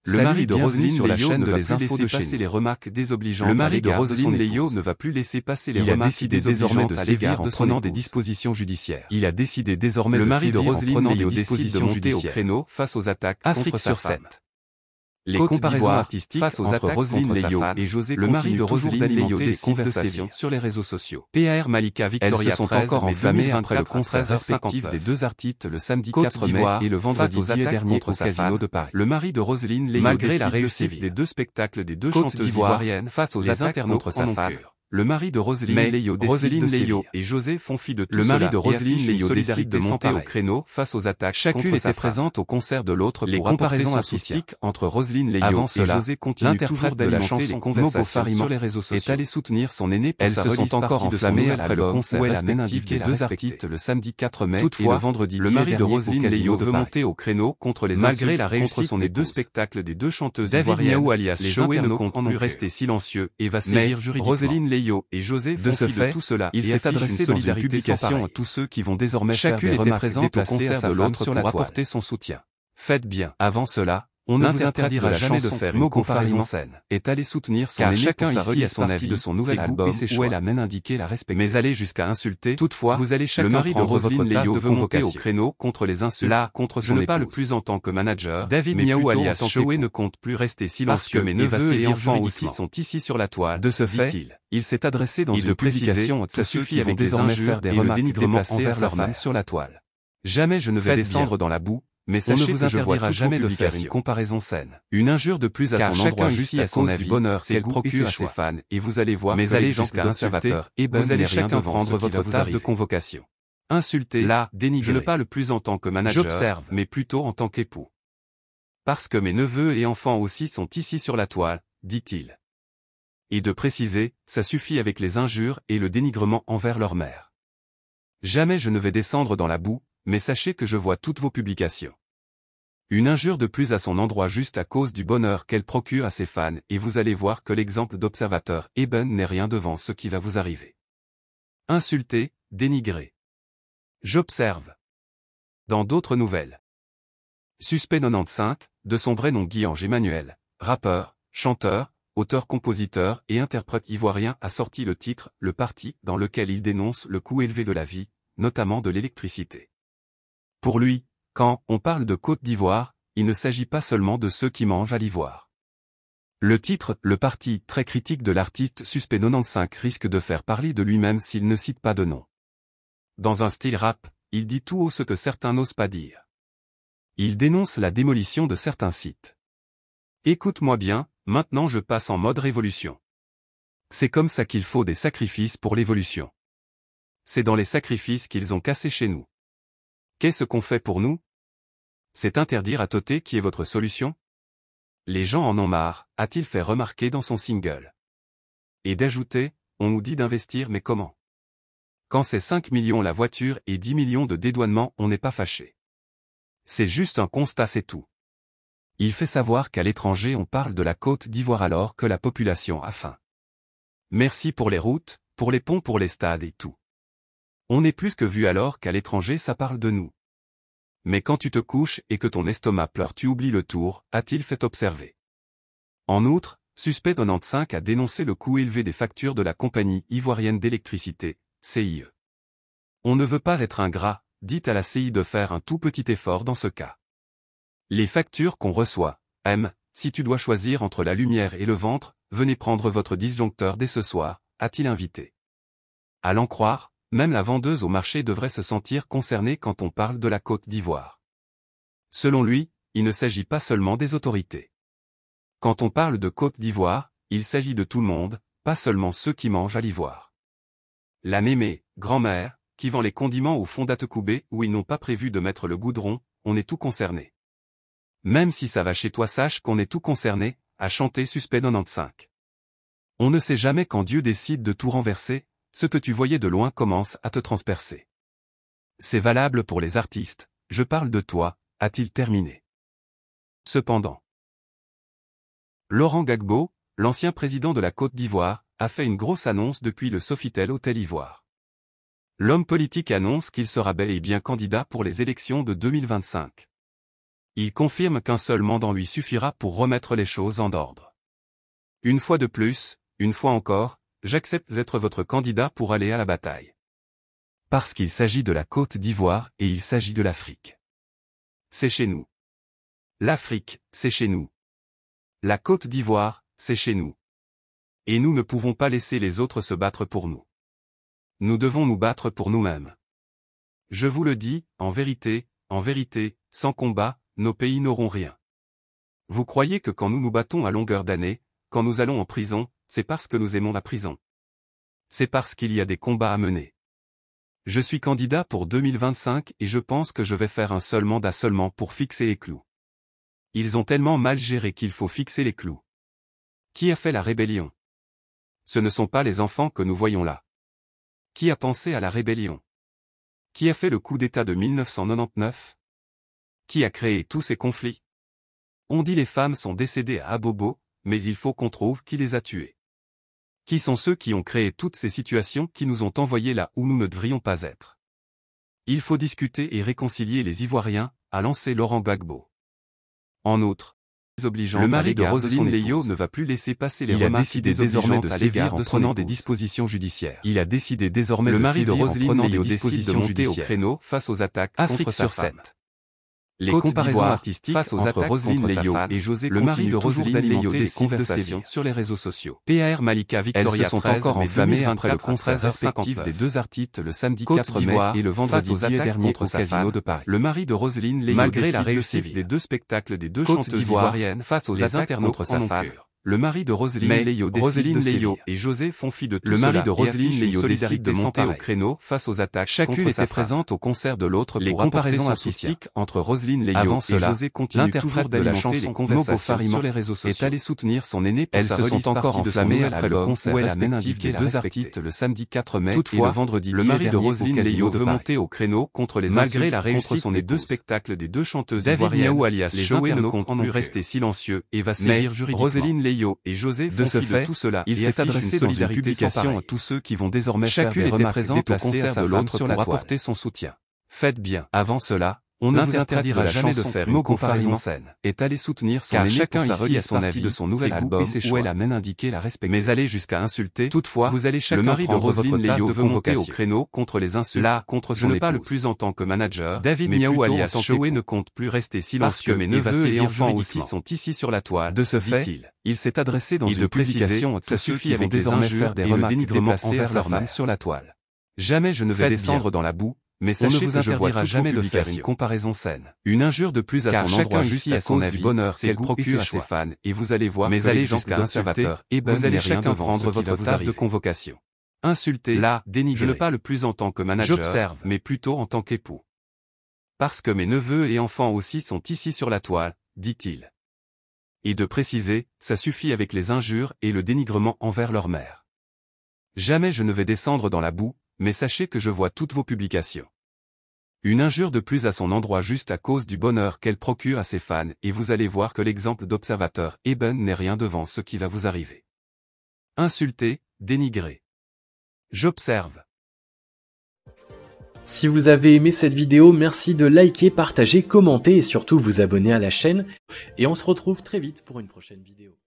Le mari de Roselyne sur la chaîne de les infos de passer les remarques désobligeantes. Le mari de Roselyne Leio ne va plus laisser passer les remarques. Il a décidé désormais de sévir en prenant des dispositions judiciaires. Il a décidé désormais de sévir en prenant des dispositions judiciaires. Au créneau face aux attaques Afrique sur 7. Les comparaisons artistiques face aux attaques Roselyne Leio et José, le mari de Roselyne Leio, des conversations sur les réseaux sociaux. PAR Malika Victoria se sont encore enflammées après le concert respectif des deux artistes le samedi 4 mai et le vendredi dernier au Casino de Paris. Le mari de Roselyne Leio, malgré la réussite des deux spectacles des deux chanteuses ivoiriennes face aux attaques contre sa femme. Le mari de Roselyne Leio, Roselyne Leio et José font fi de tout cela. Le mari de Roselyne Leio décide de monter au créneau face aux attaques. Chacune était présente au concert de l'autre. Les comparaisons artistiques entre Roselyne Leio et José continuent toujours d'alimenter les conversations sur les réseaux sociaux. Est allée soutenir son aîné pour sa release. Elles se sont encore enflammées après le concert où elle a même indiqué les deux artistes le samedi 4 mai. Toutefois, le vendredi, le mari de Roselyne Leio veut monter au créneau contre les insultes. Malgré la réussite des deux spectacles des deux chanteuses ivoiriennes, alias Shoé ne compte plus rester silencieux et va sévir juridiquement. Roselyne Leio et José de ce fait, tout cela, il s'est adressé dans une publication à tous ceux qui vont désormais faire des remarques déplacées à sa femme pour apporter son soutien. Faites bien. Avant cela, on ne vous interdira jamais de faire une comparaison saine. Est allé soutenir son aîné chacun pour sa release son avis de son nouvel album où elle a même indiqué la respecter. Mais aller jusqu'à insulter. Toutefois, vous allez chacun prendre votre tasse de convocation. Au créneau contre les insultes. Là, contre son épouse. Je ne parle plus en tant que manager. David Miaou alias Shoé ne compte plus rester silencieux. Parce que mes neveux et enfants aussi sont ici sur la toile. De ce fait, il s'est adressé dans une publication. Ça suffit avec des injures et le dénigrement envers leur femme sur la toile. Jamais je ne vais descendre dans la boue. Mais sachez que je interdira jamais de faire une comparaison saine. Une injure de plus à son endroit juste à cause du bonheur qu'elle procure à ses fans, et vous allez voir mais allez jusqu'à insulter, et vous allez chacun prendre votre tasse de convocation. Insulter, là, dénigrer. Je ne parle plus en tant que manager, j'observe, mais plutôt en tant qu'époux. Parce que mes neveux et enfants aussi sont ici sur la toile, dit-il. Et de préciser, ça suffit avec les injures et le dénigrement envers leur mère. Jamais je ne vais descendre dans la boue, mais sachez que je vois toutes vos publications. Une injure de plus à son endroit juste à cause du bonheur qu'elle procure à ses fans et vous allez voir que l'exemple d'observateur Eben n'est rien devant ce qui va vous arriver. Insulter, dénigrer. J'observe. Dans d'autres nouvelles. Suspect 95, de son vrai nom Guy-Ange Emmanuel, rappeur, chanteur, auteur-compositeur et interprète ivoirien a sorti le titre « Le Parti » dans lequel il dénonce le coût élevé de la vie, notamment de l'électricité. Pour lui, quand on parle de Côte d'Ivoire, il ne s'agit pas seulement de ceux qui mangent à l'ivoire. Le titre, le parti très critique de l'artiste Suspect 95 risque de faire parler de lui-même s'il ne cite pas de nom. Dans un style rap, il dit tout haut ce que certains n'osent pas dire. Il dénonce la démolition de certains sites. Écoute-moi bien, maintenant je passe en mode révolution. C'est comme ça qu'il faut des sacrifices pour l'évolution. C'est dans les sacrifices qu'ils ont cassé chez nous. Qu'est-ce qu'on fait pour nous? C'est interdire à Toté qui est votre solution? Les gens en ont marre, a-t-il fait remarquer dans son single. Et d'ajouter, on nous dit d'investir mais comment? Quand c'est 5 millions la voiture et 10 millions de dédouanement, on n'est pas fâché. C'est juste un constat, c'est tout. Il fait savoir qu'à l'étranger on parle de la Côte d'Ivoire alors que la population a faim. Merci pour les routes, pour les ponts, pour les stades et tout. On est plus que vu alors qu'à l'étranger ça parle de nous. Mais quand tu te couches et que ton estomac pleure tu oublies le tour, a-t-il fait observer. En outre, Suspect 95 a dénoncé le coût élevé des factures de la compagnie ivoirienne d'électricité, CIE. On ne veut pas être ingrat, dit à la CI de faire un tout petit effort dans ce cas. Les factures qu'on reçoit, si tu dois choisir entre la lumière et le ventre, venez prendre votre disjoncteur dès ce soir, a-t-il invité. À l'en croire, même la vendeuse au marché devrait se sentir concernée quand on parle de la Côte d'Ivoire. Selon lui, il ne s'agit pas seulement des autorités. Quand on parle de Côte d'Ivoire, il s'agit de tout le monde, pas seulement ceux qui mangent à l'ivoire. La mémé, grand-mère, qui vend les condiments au fond d'Atecoubé où ils n'ont pas prévu de mettre le goudron, on est tout concerné. Même si ça va chez toi sache qu'on est tout concerné, a chanté Suspect 95. On ne sait jamais quand Dieu décide de tout renverser, ce que tu voyais de loin commence à te transpercer. C'est valable pour les artistes, je parle de toi, a-t-il terminé. Cependant, Laurent Gbagbo, l'ancien président de la Côte d'Ivoire, a fait une grosse annonce depuis le Sofitel Hôtel Ivoire. L'homme politique annonce qu'il sera bel et bien candidat pour les élections de 2025. Il confirme qu'un seul mandat lui suffira pour remettre les choses en ordre. Une fois de plus, une fois encore, j'accepte d'être votre candidat pour aller à la bataille. Parce qu'il s'agit de la Côte d'Ivoire et il s'agit de l'Afrique. C'est chez nous. L'Afrique, c'est chez nous. La Côte d'Ivoire, c'est chez nous. Et nous ne pouvons pas laisser les autres se battre pour nous. Nous devons nous battre pour nous-mêmes. Je vous le dis, en vérité, sans combat, nos pays n'auront rien. Vous croyez que quand nous nous battons à longueur d'année, quand nous allons en prison, c'est parce que nous aimons la prison. C'est parce qu'il y a des combats à mener. Je suis candidat pour 2025 et je pense que je vais faire un seul mandat seulement pour fixer les clous. Ils ont tellement mal géré qu'il faut fixer les clous. Qui a fait la rébellion? Ce ne sont pas les enfants que nous voyons là. Qui a pensé à la rébellion? Qui a fait le coup d'État de 1999? Qui a créé tous ces conflits? On dit les femmes sont décédées à Abobo, mais il faut qu'on trouve qui les a tuées. Qui sont ceux qui ont créé toutes ces situations qui nous ont envoyés là où nous ne devrions pas être? Il faut discuter et réconcilier les Ivoiriens, a lancé Laurent Gbagbo. En outre, le mari de Roselyne Leyo ne va plus laisser passer les remarques désormais à l'égard en prenant des dispositions judiciaires. Il a décidé désormais le mari de Roselyne Leyo décide de monter au créneau face aux attaques contre sa femme. Les comparaisons artistiques entre Roselyne Leyo et José le mari de Roselyne Leyo des conversations sur les réseaux sociaux. PAR Malika Victoria sont encore enflammées après le concert respectif des deux artistes le samedi 4 mai et le vendredi dernier au Casino de Paris. Le mari de Roselyne Leyo malgré la réussite des deux spectacles des deux chanteuses ivoiriennes face aux attaques contre sa femme. Le mari de Roselyne Leyo et José font fi de tout cela. Le mari de Roselyne Leyo décide de monter au créneau face aux attaques. Chacune était présente au concert de l'autre pour apporter son artistique entre Roselyne Leyo et José continue toujours d'alimenter les conversations sur les réseaux sociaux. Est allé soutenir son aîné pour sa release encore enflammées après le concert où elle a même indiqué les deux artistes le samedi 4 mai et le vendredi le mari de Roselyne Leyo veut monter au créneau contre les malgré la réussite des deux spectacles des deux chanteuses ivoiriennes. Alias les internautes ne comptent plus rester silencieux et va sévir juridiquement. Et José de ce fait, tout cela, il s'est adressé dans une publication à tous ceux qui vont désormais faire des remarques déplacées au concert de l'autre pour apporter son soutien. Faites bien. Avant cela, on ne vous interdira jamais de faire une comparaison saine. Est allé soutenir son aîné chacun ici à son avis de son nouvel album où elle a même indiqué la respecter. Mais allez jusqu'à insulter. Toutefois, vous allez chacun le mari de Roselyne Leyo veut monter au créneau contre les insultes. Là, contre son épouse. Je ne parle plus en tant que manager. David Miaou alias Shoé ne compte plus rester silencieux. Mes neveux et enfants aussi sont ici sur la toile. De ce fait, il s'est adressé dans une publication. Ça suffit avec des injures et le dénigrement envers leur femme sur la toile. Jamais je ne vais descendre dans la boue. Mais sachez que je interdira jamais de faire une comparaison saine. Une injure de plus à son endroit juste à cause du bonheur qu'elle procure à ses fans, et vous allez voir mais allez jusqu'à conservateur, et vous allez chacun prendre votre tâche de convocation. Insulter, là, dénigrer. Je ne parle plus en tant que manager, j'observe, mais plutôt en tant qu'époux. Parce que mes neveux et enfants aussi sont ici sur la toile, dit-il. Et de préciser, ça suffit avec les injures et le dénigrement envers leur mère. Jamais je ne vais descendre dans la boue, mais sachez que je vois toutes vos publications. Une injure de plus à son endroit juste à cause du bonheur qu'elle procure à ses fans et vous allez voir que l'exemple d'observateur Eben n'est rien devant ce qui va vous arriver. Insulter, dénigrer. J'observe. Si vous avez aimé cette vidéo, merci de liker, partager, commenter et surtout vous abonner à la chaîne. Et on se retrouve très vite pour une prochaine vidéo.